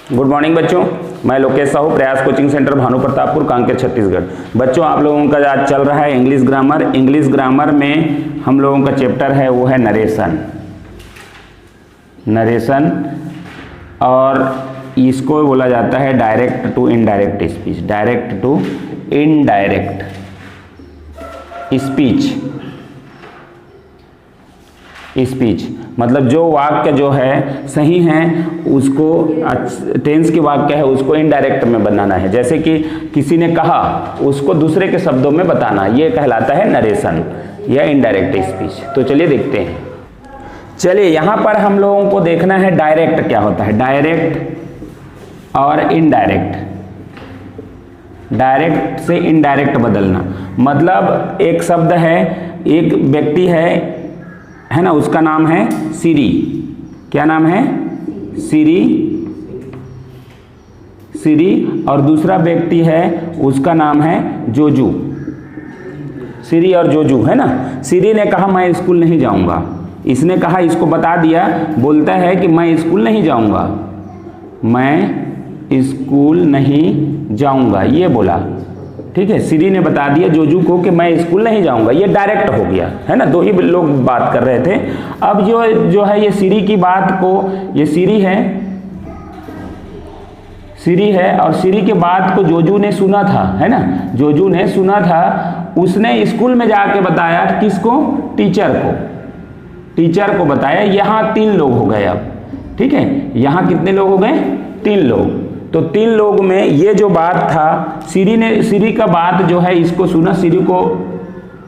Good morning बच्चों, मैं लोकेश साहू, प्रयास कोचिंग सेंटर भानु प्रतापपुर, कांकेर, छत्तीसगढ़। बच्चों आप लोगों का आज चल रहा है इंग्लिश ग्रामर। इंग्लिश ग्रामर में हम लोगों का चैप्टर है वो है नरेशन और इसको बोला जाता है direct to indirect speech. Direct to indirect speech मतलब जो वाक्य जो है सही है उसको, टेंस के वाक्य है उसको इनडायरेक्ट में बनाना है। जैसे कि किसी ने कहा उसको दूसरे के शब्दों में बताना, ये कहलाता है नरेशन या इनडायरेक्ट स्पीच। तो चलिए देखते हैं। चलिए यहाँ पर हम लोगों को देखना है डायरेक्ट क्या होता है, डायरेक्ट और इनडायरेक्ट। डायरेक्ट से इनडायरेक्ट बदलना मतलब एक शब्द है, एक व्यक्ति है ना, उसका नाम है सिरी। क्या नाम है? सिरी और दूसरा व्यक्ति है उसका नाम है जोजू। सिरी और जोजू है ना। सिरी ने कहा मैं स्कूल नहीं जाऊंगा, इसने कहा, इसको बता दिया, बोलता है कि मैं स्कूल नहीं जाऊंगा, मैं स्कूल नहीं जाऊंगा, ये बोला। ठीक है, सिरी ने बता दिया जोजू को कि मैं स्कूल नहीं जाऊंगा, ये डायरेक्ट हो गया है ना। दो ही लोग बात कर रहे थे। अब जो है ये सिरी की बात को, ये सिरी है और सिरी के बात को जोजू ने सुना था, है ना। जोजू ने सुना था, उसने स्कूल में जाके बताया किसको? टीचर को बताया। यहाँ 3 लोग हो गए अब। ठीक है, यहाँ कितने लोग हो गए? 3 लोग। तो 3 लोग में ये जो बात था, सिरी का बात जो है इसको सुना,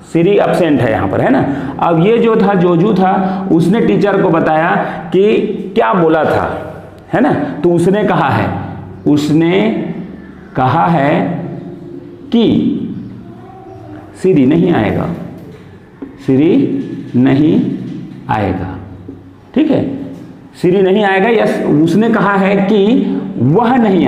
सिरी एब्सेंट है यहाँ पर, है ना। अब ये जो था जोजू था, उसने टीचर को बताया कि क्या बोला था, है ना। तो उसने कहा है कि सिरी नहीं आएगा। ठीक है, सिरी नहीं आएगा, यस। उसने कहा है कि वह नहीं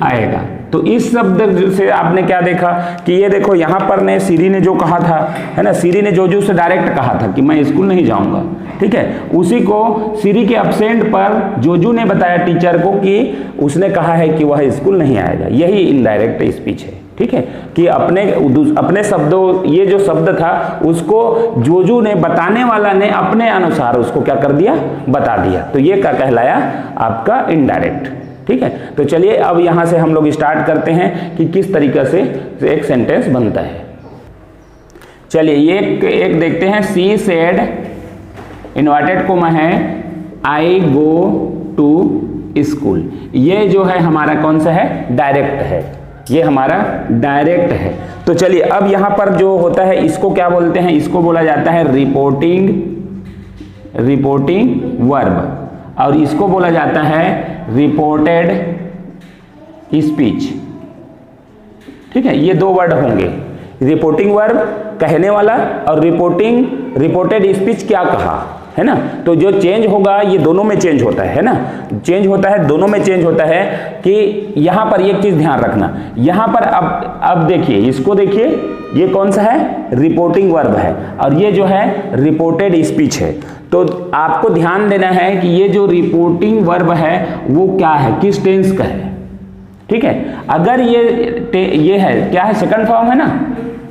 आएगा। तो इस शब्द से आपने क्या देखा कि ये देखो यहाँ पर ने सिरी ने जो कहा था, है ना, सिरी ने जोजू से डायरेक्ट कहा था कि मैं स्कूल नहीं जाऊंगा। ठीक है, उसी को सिरी के एब्सेंट पर जोजू ने बताया टीचर को कि उसने कहा है कि वह स्कूल नहीं आएगा। यही इनडायरेक्ट स्पीच है। ठीक है, कि अपने शब्दों, ये जो शब्द था उसको जोजू ने, बताने वाला ने अपने अनुसार उसको क्या कर दिया? बता दिया। तो ये क्या कहलाया? आपका इनडायरेक्ट। ठीक है, तो चलिए अब यहां से हम लोग स्टार्ट करते हैं कि किस तरीके से एक सेंटेंस बनता है। चलिए एक देखते हैं। सी सेड, इन्वर्टेड कोमा है, आई गो टू स्कूल। ये जो है हमारा कौन सा है? डायरेक्ट है। ये हमारा डायरेक्ट है। तो चलिए अब यहां पर जो होता है इसको क्या बोलते हैं? इसको बोला जाता है रिपोर्टिंग वर्ब और इसको बोला जाता है रिपोर्टेड स्पीच। ठीक है, ये 2 वर्ड होंगे। रिपोर्टिंग वर्ब कहने वाला और रिपोर्टेड स्पीच क्या कहा, है ना। तो जो चेंज होगा ये दोनों में चेंज होता है ना, चेंज होता है, दोनों में चेंज होता है। कि यहां पर एक चीज ध्यान रखना, यहां पर अब देखिए, इसको देखिए, ये कौन सा है? रिपोर्टिंग वर्ब है और ये जो है रिपोर्टेड स्पीच है। तो आपको ध्यान देना है कि ये जो रिपोर्टिंग वर्ब है वो क्या है, किस टेंस का है। ठीक है, अगर ये है क्या है? सेकंड फॉर्म है ना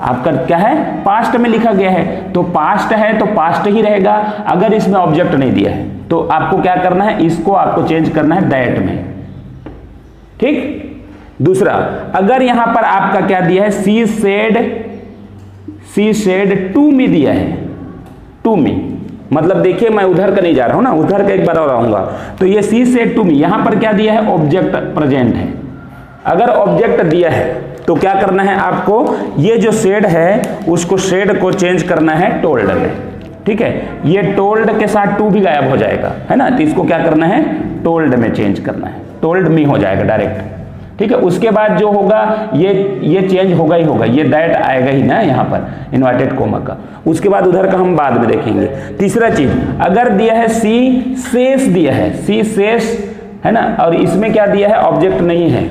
आपका, क्या है? पास्ट में लिखा गया है, तो पास्ट है तो पास्ट ही रहेगा। अगर इसमें ऑब्जेक्ट नहीं दिया है तो आपको क्या करना है? इसको आपको चेंज करना है दैट में। ठीक, दूसरा, अगर यहां पर आपका क्या दिया है? सी सेड टू मी दिया है, टू मी मतलब देखिए मैं उधर का नहीं जा रहा हूं ना, उधर का एक बार और आऊंगा। तो ये सी सेड टू मी, यहां पर क्या दिया है? ऑब्जेक्ट प्रेजेंट है। अगर ऑब्जेक्ट दिया है तो क्या करना है आपको? ये जो सेड है उसको, सेड को चेंज करना है टोल्ड में। ठीक है, ये टोल्ड के साथ टू भी गायब हो जाएगा, है ना। तो इसको क्या करना है? टोल्ड में चेंज करना है, टोल्ड मी हो जाएगा डायरेक्ट। ठीक है, उसके बाद जो होगा ये चेंज होगा ही होगा, ये दैट आएगा ही ना यहाँ पर इन्वर्टेड कोमा का। उसके बाद उधर का हम बाद में देखेंगे। तीसरा चीज, अगर दिया है सी सेस दिया है, सी सेस, है ना, और इसमें क्या दिया है? ऑब्जेक्ट नहीं है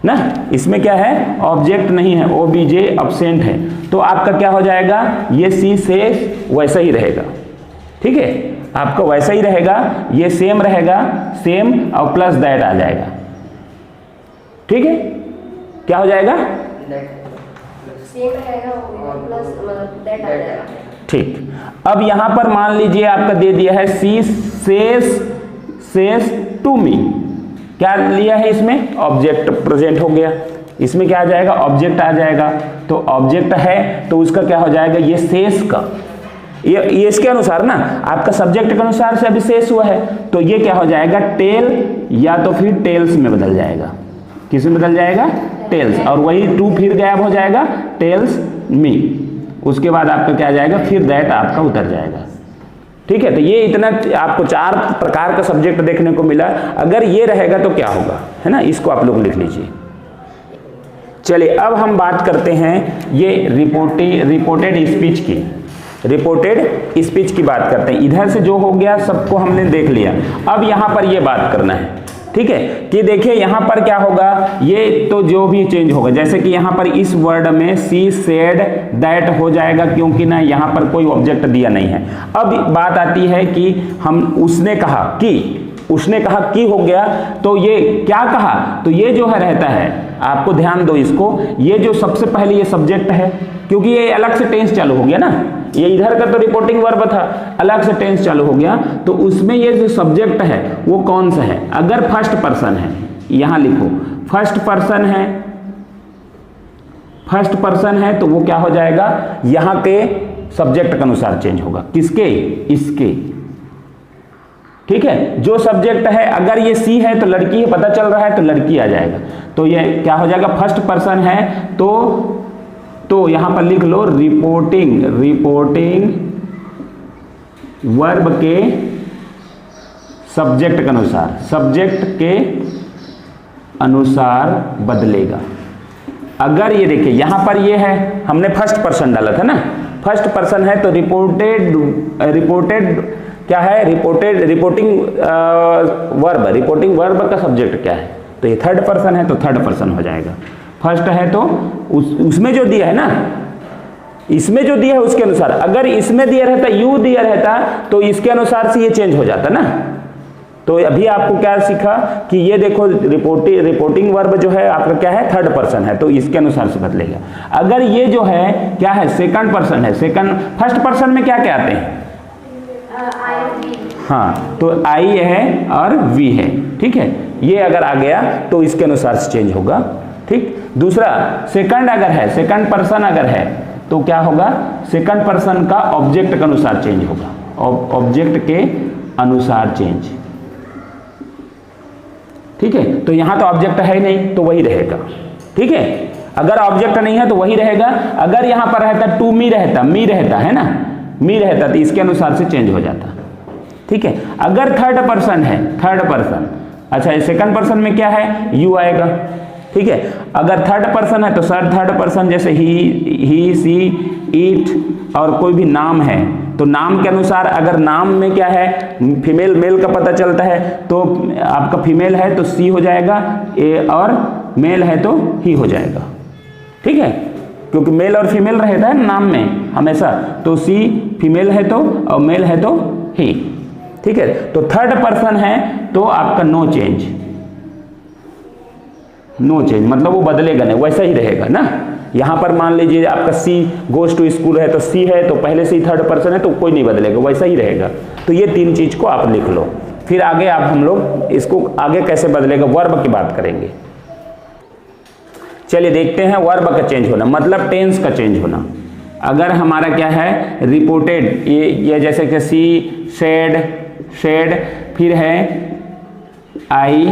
ना, इसमें क्या है? ऑब्जेक्ट नहीं है, ओबीजे एब्सेंट है। तो आपका क्या हो जाएगा? ये सी सेस वैसा ही रहेगा। ठीक है, आपका वैसा ही रहेगा, ये सेम रहेगा, सेम और प्लस दैट आ जाएगा। ठीक है, क्या हो जाएगा? सेम रहेगा प्लस दैट आ जाएगा। ठीक, अब यहां पर मान लीजिए आपका दे दिया है सी सेस टू मी, क्या लिया है इसमें? ऑब्जेक्ट प्रेजेंट हो गया, इसमें क्या आ जाएगा? ऑब्जेक्ट आ जाएगा। तो ऑब्जेक्ट है तो उसका क्या हो जाएगा? ये सेस का, ये इसके अनुसार ना, आपका सब्जेक्ट के अनुसार से अभी सेस हुआ है, तो ये क्या हो जाएगा? टेल या तो फिर टेल्स में बदल जाएगा। किस में बदल जाएगा? टेल्स, और वही टू फिर गायब हो जाएगा, टेल्स मी। उसके बाद आपका क्या आ जाएगा? फिर दैट आपका उतर जाएगा। ठीक है, तो ये इतना आपको 4 प्रकार का सब्जेक्ट देखने को मिला। अगर ये रहेगा तो क्या होगा, है ना, इसको आप लोग लिख लीजिए। चलिए अब हम बात करते हैं ये रिपोर्टेड स्पीच की। रिपोर्टेड स्पीच की बात करते हैं। इधर से जो हो गया सबको हमने देख लिया, अब यहां पर ये बात करना है। ठीक है, कि देखिए यहां पर क्या होगा, ये तो जो भी चेंज होगा, जैसे कि यहां पर इस वर्ड में सी सेड दैट हो जाएगा, क्योंकि ना यहां पर कोई ऑब्जेक्ट दिया नहीं है। अब बात आती है कि हम उसने कहा कि हो गया, तो ये क्या कहा, तो ये जो है रहता है, आपको ध्यान दो इसको, ये जो सबसे पहले ये सब्जेक्ट है, क्योंकि ये अलग से टेंस चालू हो गया ना, ये इधर का तो रिपोर्टिंग वर्ब था, अलग से टेंस चालू हो गया, तो उसमें ये जो सब्जेक्ट है वो कौन सा है? अगर फर्स्ट पर्सन है, यहां लिखो फर्स्ट पर्सन है तो वो क्या हो जाएगा? यहां के सब्जेक्ट के अनुसार चेंज होगा। किसके? इसके। ठीक है, जो सब्जेक्ट है, अगर ये सी है तो लड़की है, पता चल रहा है तो लड़की आ जाएगा। तो ये क्या हो जाएगा? फर्स्ट पर्सन है तो यहां पर लिख लो रिपोर्टिंग वर्ब के सब्जेक्ट के अनुसार बदलेगा। अगर ये देखिए यहां पर ये है, हमने फर्स्ट पर्सन डाला था ना, फर्स्ट पर्सन है तो रिपोर्टेड क्या है? रिपोर्टिंग वर्ब का सब्जेक्ट क्या है? तो ये थर्ड पर्सन है तो थर्ड पर्सन हो जाएगा। फर्स्ट है तो उसमें जो दिया है ना, इसमें जो दिया है उसके अनुसार, अगर इसमें दिया रहता, यू दिया रहता, तो इसके अनुसार से ये चेंज हो जाता ना। तो अभी आपको क्या सीखा कि ये देखो रिपोर्टिंग वर्ब जो है आपका क्या है? थर्ड पर्सन है, तो इसके अनुसार से बदलेगा। अगर ये जो है क्या है? सेकंड पर्सन है, फर्स्ट पर्सन में क्या क्या आते हैं? हाँ, तो आई है और वी है। ठीक है, ये अगर आ गया तो इसके अनुसार से चेंज होगा। ठीक, दूसरा सेकंड अगर है, सेकंड पर्सन अगर है तो क्या होगा? सेकंड पर्सन का ऑब्जेक्ट के अनुसार चेंज होगा, ऑब्जेक्ट के अनुसार चेंज। ठीक है, तो यहां तो ऑब्जेक्ट है नहीं तो वही रहेगा। ठीक है, अगर ऑब्जेक्ट नहीं है तो वही रहेगा। अगर यहां पर रहता टू मी रहता, है ना, मी रहता तो इसके अनुसार से चेंज हो जाता। ठीक है, अगर थर्ड पर्सन है, अच्छा सेकंड पर्सन में क्या है? यू आएगा। ठीक है, अगर थर्ड पर्सन है तो थर्ड पर्सन, जैसे ही सी इट और कोई भी नाम है तो नाम के अनुसार, अगर नाम में क्या है? फीमेल मेल का पता चलता है, तो आपका फीमेल है तो सी हो जाएगा, ए, और मेल है तो ही हो जाएगा। ठीक है, क्योंकि मेल और फीमेल रहता है नाम में हमेशा, तो सी फीमेल है तो, और मेल है तो ही। ठीक है, तो थर्ड पर्सन है तो आपका नो चेंज, मतलब वो बदलेगा नहीं, वैसा ही रहेगा ना। यहां पर मान लीजिए आपका सी गोज टू स्कूल है तो सी है तो पहले से ही थर्ड पर्सन है तो कोई नहीं बदलेगा, वैसा ही रहेगा। तो ये 3 चीज को आप लिख लो, फिर आगे आप हम लोग इसको आगे कैसे बदलेगा वर्ब की बात करेंगे। चलिए देखते हैं वर्ब का चेंज होना, मतलब टेंस का चेंज होना। अगर हमारा क्या है? रिपोर्टेड, ये जैसे कि सी शेड, फिर है आई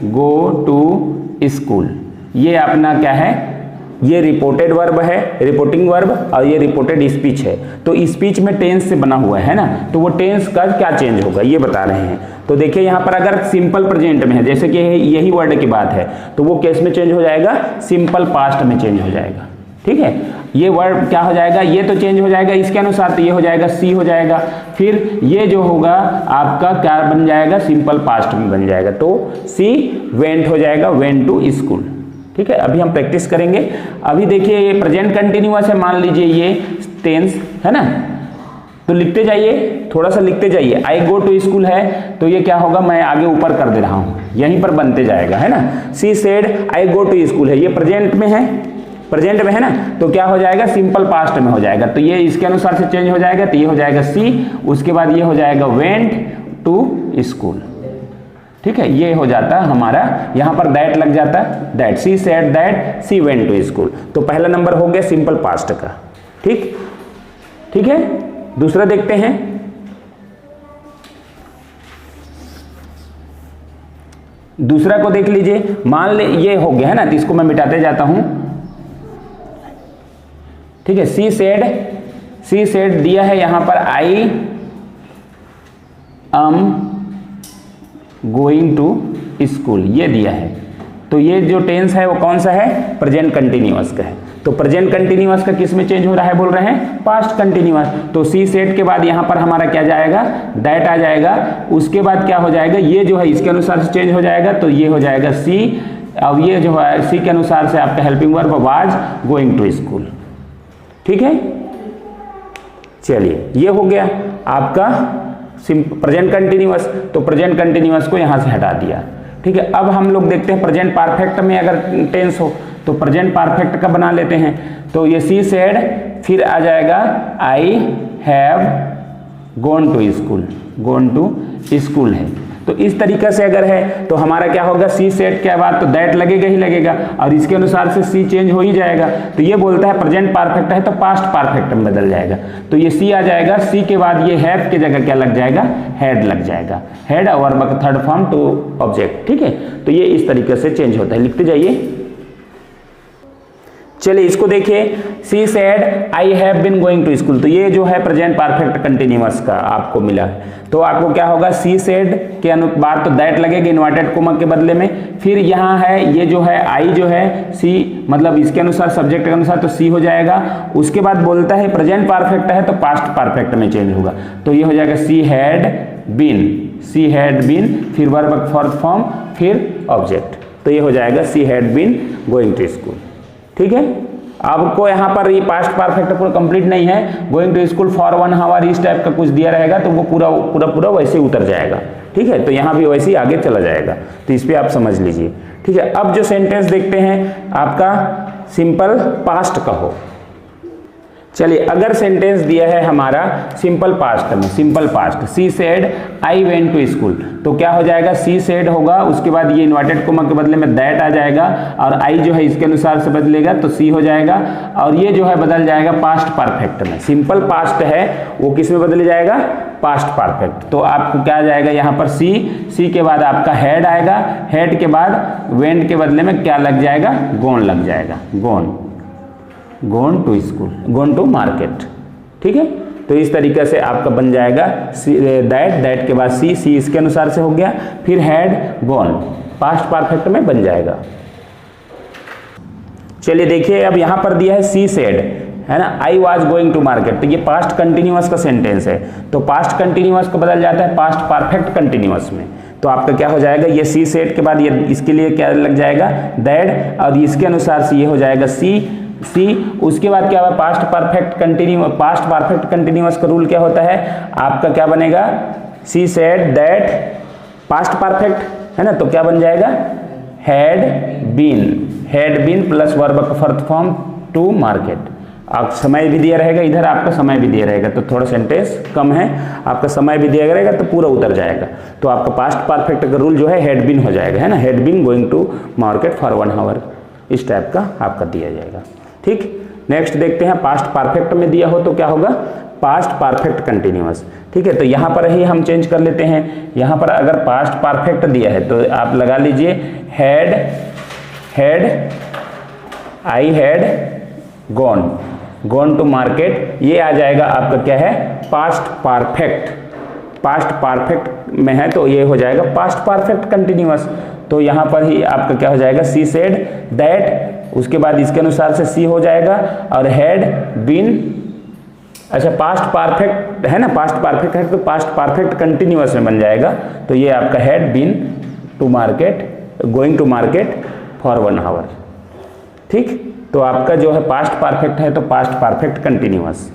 गो टू स्कूल, ये अपना क्या है? ये रिपोर्टेड वर्ब है, रिपोर्टिंग वर्ब, और ये रिपोर्टेड स्पीच है। तो स्पीच में टेंस से बना हुआ है ना, तो वो टेंस का क्या चेंज होगा ये बता रहे हैं। तो देखिए यहाँ पर अगर सिंपल प्रेजेंट में है, जैसे कि यही वर्ड की बात है, तो वो केस में चेंज हो जाएगा, सिंपल पास्ट में चेंज हो जाएगा। ठीक है, ये वर्ड क्या हो जाएगा? ये तो चेंज हो जाएगा इसके अनुसार, तो ये हो जाएगा सी हो जाएगा। फिर ये जो होगा आपका क्या बन जाएगा? सिंपल पास्ट में बन जाएगा, तो सी वेंट हो जाएगा, वेंट टू स्कूल। ठीक है, अभी हम प्रैक्टिस करेंगे। अभी देखिए ये प्रेजेंट कंटिन्यूअस है, मान लीजिए ये टेंस है ना, तो लिखते जाइए, थोड़ा सा लिखते जाइए। आई गो टू स्कूल है तो ये क्या होगा, मैं आगे ऊपर कर दे रहा हूं, यहीं पर बनते जाएगा, है ना। She said I go to school है, ये प्रेजेंट में है, प्रेजेंट में है ना, तो क्या हो जाएगा, सिंपल पास्ट में हो जाएगा, तो ये इसके अनुसार से चेंज हो जाएगा, तो ये हो जाएगा सी, उसके बाद ये हो जाएगा वेंट टू स्कूल। ठीक है, ये हो जाता है हमारा, यहां पर दैट लग जाता है, that she said that she went to school. तो पहला नंबर हो गया सिंपल पास्ट का। ठीक, ठीक है, दूसरा देखते हैं। दूसरा को देख लीजिए, मान ले ये हो गया है ना, तो इसको मैं मिटाते जाता हूं। ठीक है, सी सेड दिया है यहां पर I am going to school, ये दिया है, तो ये जो टेंस है वो कौन सा है, प्रेजेंट कंटिन्यूअस का है। तो प्रेजेंट कंटिन्यूअस का किस में चेंज हो रहा है, बोल रहे हैं पास्ट कंटिन्यूअस। तो सी सेड के बाद यहां पर हमारा क्या जाएगा, दैट आ जाएगा, उसके बाद क्या हो जाएगा, ये जो है इसके अनुसार से चेंज हो जाएगा, तो ये हो जाएगा सी। अब ये जो है सी के अनुसार से आपका helping verb was going to school. ठीक है, चलिए ये हो गया आपका प्रेजेंट कंटिन्यूअस, तो प्रेजेंट कंटिन्यूअस को यहां से हटा दिया। ठीक है, अब हम लोग देखते हैं प्रेजेंट परफेक्ट में अगर टेंस हो तो प्रेजेंट परफेक्ट का बना लेते हैं। तो ये सी सेड, फिर आ जाएगा I have gone to school, gone to school है। तो इस तरीके से अगर है तो हमारा क्या होगा, सी सेड के बाद तो दैट लगेगा ही लगेगा, और इसके अनुसार से सी चेंज हो ही जाएगा। तो ये बोलता है प्रेजेंट परफेक्ट है तो पास्ट परफेक्ट में बदल जाएगा, तो ये सी आ जाएगा, सी के बाद ये हैव की जगह क्या लग जाएगा, हैड लग जाएगा, हैड और वर्ब का थर्ड फॉर्म टू ऑब्जेक्ट। ठीक है, तो ये इस तरीके से चेंज होता है, लिखते जाइए। चलिए इसको देखिए, she said I have been going to school, तो ये जो है प्रेजेंट परफेक्ट कंटिन्यूअस का आपको मिला है। तो आपको क्या होगा, सी सेड के बाद तो दैट लगेगा इन्वर्टेड कोमा के बदले में, फिर यहाँ है ये जो है आई जो है सी, मतलब इसके अनुसार सब्जेक्ट के अनुसार तो सी हो जाएगा। उसके बाद बोलता है प्रेजेंट परफेक्ट है तो पास्ट परफेक्ट में चेंज होगा, तो ये हो जाएगा she had been, she had been, फिर वर्ब का फोर्थ फॉर्म, फिर ऑब्जेक्ट, तो ये हो जाएगा she had been going to school. ठीक है, आपको यहाँ पर ये पास्ट परफेक्ट पूरा कंप्लीट नहीं है, going to school for 1 hour इस टाइप का कुछ दिया रहेगा तो वो पूरा पूरा पूरा वैसे उतर जाएगा। ठीक है, तो यहाँ भी वैसे ही आगे चला जाएगा, तो इस पर आप समझ लीजिए। ठीक है, अब जो सेंटेंस देखते हैं आपका सिंपल पास्ट का हो। चलिए, अगर सेंटेंस दिया है हमारा सिंपल पास्ट में, simple past, she said I went to school, तो क्या हो जाएगा, सी सेड होगा, उसके बाद ये इन्वर्टेड कोमा के बदले में दैट आ जाएगा, और आई जो है इसके अनुसार से बदलेगा तो सी हो जाएगा, और ये जो है बदल जाएगा पास्ट परफेक्ट में। सिंपल पास्ट है वो किस में बदल जाएगा, पास्ट परफेक्ट। तो आपको क्या आ जाएगा यहाँ पर सी, सी के बाद आपका हेड आएगा, हेड के बाद वेंट के बदले में क्या लग जाएगा, गोन लग जाएगा, gone, gone to school, gone to market. ठीक है, तो इस तरीके से आपका बन जाएगा दैट, दैट के बाद सी, सी इसके अनुसार से हो गया, फिर हैड गोन, पास्ट परफेक्ट में बन जाएगा। चलिए देखिए, अब यहां पर दिया है सी सेड, है ना, I was going to market, तो ये पास्ट कंटिन्यूअस का सेंटेंस है, तो पास्ट कंटिन्यूअस को बदल जाता है पास्ट परफेक्ट कंटिन्यूअस में। तो आपका क्या हो जाएगा, ये सी सेड के बाद ये इसके लिए क्या लग जाएगा, दैट, और इसके अनुसार से ये हो जाएगा सी, सी, उसके बाद क्या हुआ, past perfect continue, past perfect continuous का रूल क्या होता है आपका, क्या बनेगा, सी सेड दैट पास्ट परफेक्ट है ना, तो क्या बन जाएगा, हैड बीन प्लस वर्ब का फोर्थ फॉर्म टू मार्केट। आप समय भी दिया रहेगा, इधर आपका समय भी दिया रहेगा, तो थोड़ा सेंटेंस कम है, आपका समय भी दिया रहेगा तो पूरा उतर जाएगा। तो आपका पास्ट परफेक्ट का रूल जो है हैड बीन हो जाएगा, है ना, had been going to market for 1 hour, इस टाइप का आपका दिया जाएगा। ठीक, नेक्स्ट देखते हैं, पास्ट परफेक्ट में दिया हो तो क्या होगा, पास्ट परफेक्ट कंटिन्यूअस। ठीक है, तो यहाँ पर ही हम चेंज कर लेते हैं, यहाँ पर अगर पास्ट परफेक्ट दिया है तो आप लगा लीजिए had, I had gone to market, ये आ जाएगा आपका क्या है, पास्ट परफेक्ट, पास्ट परफेक्ट में है तो ये हो जाएगा पास्ट परफेक्ट कंटिन्यूअस। तो यहाँ पर ही आपका क्या हो जाएगा, सी सेड दैट, उसके बाद इसके अनुसार से सी हो जाएगा, और हैड बीन, अच्छा पास्ट परफेक्ट है ना, पास्ट परफेक्ट है तो पास्ट परफेक्ट कंटिन्यूअस में बन जाएगा, तो ये आपका had been to market, going to market for 1 hour. ठीक, तो आपका जो है पास्ट परफेक्ट है तो पास्ट परफेक्ट कंटिन्यूअस।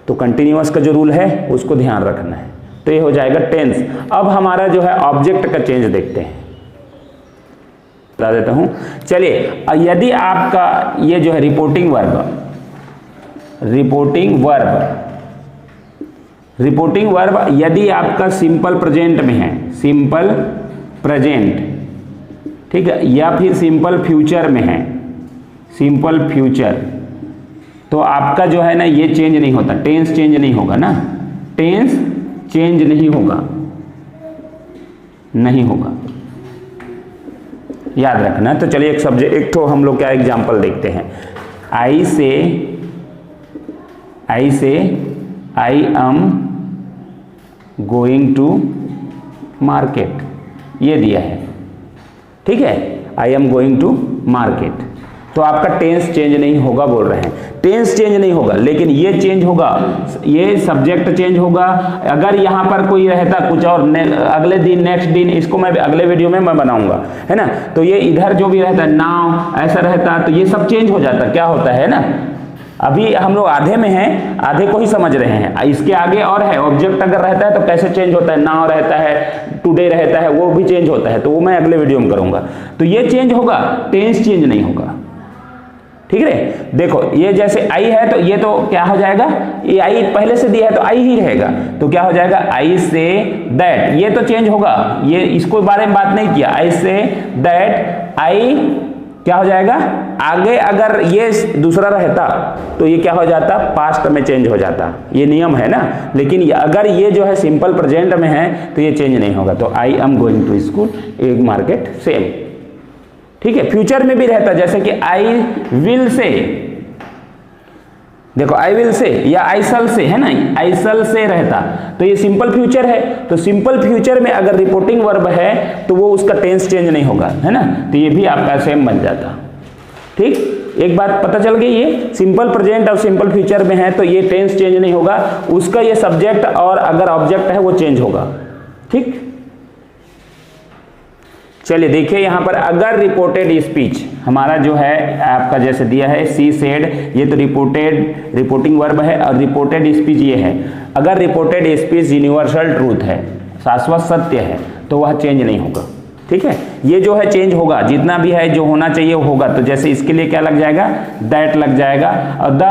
तो कंटिन्यूअस का जो रूल है उसको ध्यान रखना है। तो ये हो जाएगा टेंस। अब हमारा जो है ऑब्जेक्ट का चेंज देखते हैं, बता देता हूं। चलिए, यदि आपका ये जो है रिपोर्टिंग वर्ब यदि आपका सिंपल प्रेजेंट में है, सिंपल प्रेजेंट, ठीक है, या फिर सिंपल फ्यूचर में है, सिंपल फ्यूचर, तो आपका जो है ना ये चेंज नहीं होता, टेंस चेंज नहीं होगा ना, टेंस चेंज नहीं होगा, याद रखना। तो चलिए एक तो हम लोग क्या एग्जांपल देखते हैं। I say I am going to market, ये दिया है, ठीक है, I am going to market. तो आपका टेंस चेंज नहीं होगा बोल रहे हैं, टेंस चेंज नहीं होगा, लेकिन ये चेंज होगा, ये सब्जेक्ट चेंज होगा। अगर यहाँ पर कोई रहता कुछ और, अगले दिन, नेक्स्ट दिन, इसको मैं अगले वीडियो में मैं बनाऊंगा, है ना। तो ये इधर जो भी रहता है, नाउ ऐसा रहता, तो ये सब चेंज हो जाता, क्या होता है ना। अभी हम लोग आधे में हैं, आधे को ही समझ रहे हैं, इसके आगे और है। ऑब्जेक्ट अगर रहता है तो कैसे चेंज होता है, नाउ रहता है, टुडे रहता है, वो भी चेंज होता है, तो वो मैं अगले वीडियो में करूंगा। तो ये चेंज होगा, टेंस चेंज नहीं होगा, ठीक है। देखो ये जैसे आई है, तो ये तो क्या हो जाएगा, ये आई पहले से दिया है तो आई ही रहेगा, तो क्या हो जाएगा, आई से दैट, ये तो चेंज होगा, ये इसको बारे में बात नहीं किया। आई से दैट, आई क्या हो जाएगा, आगे अगर ये दूसरा रहता तो ये क्या हो जाता, पास्ट में चेंज हो जाता, ये नियम है ना। लेकिन अगर ये जो है सिंपल प्रेजेंट में है तो ये चेंज नहीं होगा। तो I am going to school, एक मार्केट, सेम, ठीक है। फ्यूचर में भी रहता, जैसे कि आई विल से, देखो आई विल से या आई शल से, है ना, आई शल से रहता, तो ये सिंपल फ्यूचर है। तो सिंपल फ्यूचर में अगर रिपोर्टिंग वर्ब है तो वो उसका टेंस चेंज नहीं होगा, है ना, तो ये भी आपका सेम बन जाता, ठीक। एक बात पता चल गई, ये सिंपल प्रेजेंट और सिंपल फ्यूचर में है तो ये टेंस चेंज नहीं होगा, उसका ये सब्जेक्ट और अगर ऑब्जेक्ट है वो चेंज होगा, ठीक। चलिए देखिए यहाँ पर, अगर रिपोर्टेड स्पीच हमारा जो है आपका जैसे दिया है सी सेड, ये तो रिपोर्टिंग वर्ब है, और रिपोर्टेड स्पीच ये है। अगर रिपोर्टेड स्पीच यूनिवर्सल ट्रूथ है, शाश्वत सत्य है, तो वह चेंज नहीं होगा, ठीक है। ये जो है चेंज होगा, जितना भी है जो होना चाहिए वो होगा। तो जैसे इसके लिए क्या लग जाएगा, दैट लग जाएगा, और द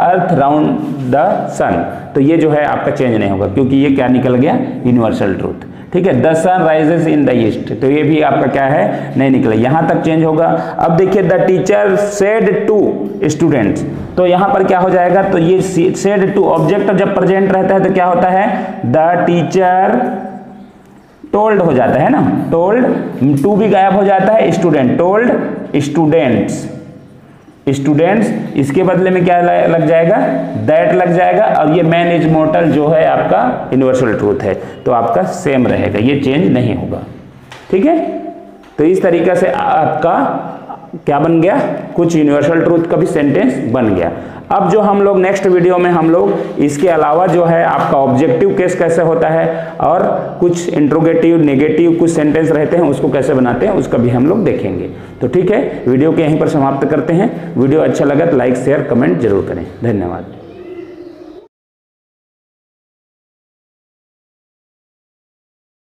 अर्थ राउंड द सन, तो ये जो है आपका चेंज नहीं होगा, क्योंकि ये क्या निकल गया, यूनिवर्सल ट्रूथ, ठीक है। The sun rises in the east, तो ये भी आपका क्या है, नहीं निकला, यहां तक चेंज होगा। अब देखिए, the teacher said to students, तो यहां पर क्या हो जाएगा, तो ये सेड टू ऑब्जेक्ट जब प्रेजेंट रहता है तो क्या होता है, द टीचर टोल्ड हो जाता है ना, टोल्ड, टू भी गायब हो जाता है, स्टूडेंट, टोल्ड स्टूडेंट्स, इसके बदले में क्या लग जाएगा, दैट लग जाएगा, और ये मैन इज मॉर्टल जो है आपका यूनिवर्सल ट्रूथ है, तो आपका सेम रहेगा, ये चेंज नहीं होगा, ठीक है। तो इस तरीके से आपका क्या बन गया, कुछ यूनिवर्सल ट्रूथ का भी सेंटेंस बन गया। अब जो हम लोग नेक्स्ट वीडियो में हम लोग इसके अलावा जो है आपका ऑब्जेक्टिव केस कैसे होता है, और कुछ इंट्रोगेटिव, नेगेटिव कुछ सेंटेंस रहते हैं, उसको कैसे बनाते हैं, उसका भी हम लोग देखेंगे। तो ठीक है, वीडियो के यहीं पर समाप्त करते हैं। वीडियो अच्छा लगा तो लाइक, शेयर, कमेंट जरूर करें। धन्यवाद।